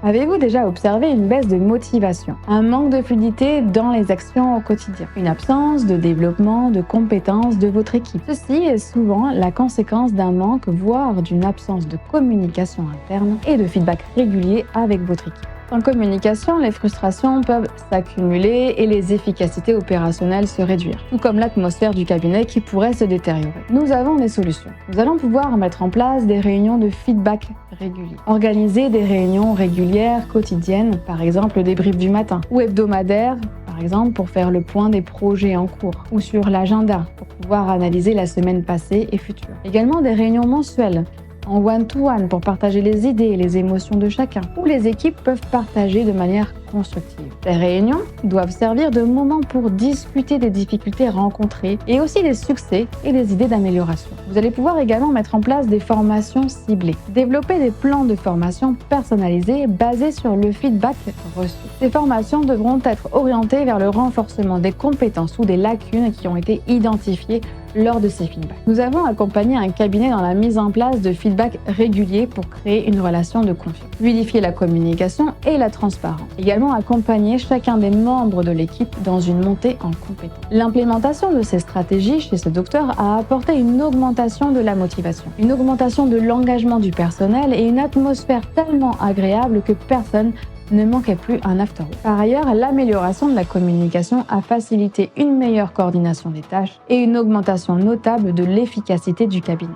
Avez-vous déjà observé une baisse de motivation, un manque de fluidité dans les actions au quotidien, une absence de développement de compétences de votre équipe? Ceci est souvent la conséquence d'un manque, voire d'une absence de communication interne et de feedback régulier avec votre équipe. En communication, les frustrations peuvent s'accumuler et les efficacités opérationnelles se réduire, tout comme l'atmosphère du cabinet qui pourrait se détériorer. Nous avons des solutions. Nous allons pouvoir mettre en place des réunions de feedback réguliers, organiser des réunions régulières quotidiennes, par exemple le débrief du matin, ou hebdomadaires, par exemple pour faire le point des projets en cours, ou sur l'agenda pour pouvoir analyser la semaine passée et future. Également des réunions mensuelles, en one-to-one pour partager les idées et les émotions de chacun, où les équipes peuvent partager de manière constructive. Ces réunions doivent servir de moment pour discuter des difficultés rencontrées et aussi des succès et des idées d'amélioration. Vous allez pouvoir également mettre en place des formations ciblées, développer des plans de formation personnalisés basés sur le feedback reçu. Ces formations devront être orientées vers le renforcement des compétences ou des lacunes qui ont été identifiées lors de ces feedbacks. Nous avons accompagné un cabinet dans la mise en place de feedback réguliers pour créer une relation de confiance, fluidifier la communication et la transparence. Également accompagner chacun des membres de l'équipe dans une montée en compétence. L'implémentation de ces stratégies chez ce docteur a apporté une augmentation de la motivation, une augmentation de l'engagement du personnel et une atmosphère tellement agréable que personne ne manquait plus un after-work. Par ailleurs, l'amélioration de la communication a facilité une meilleure coordination des tâches et une augmentation notable de l'efficacité du cabinet.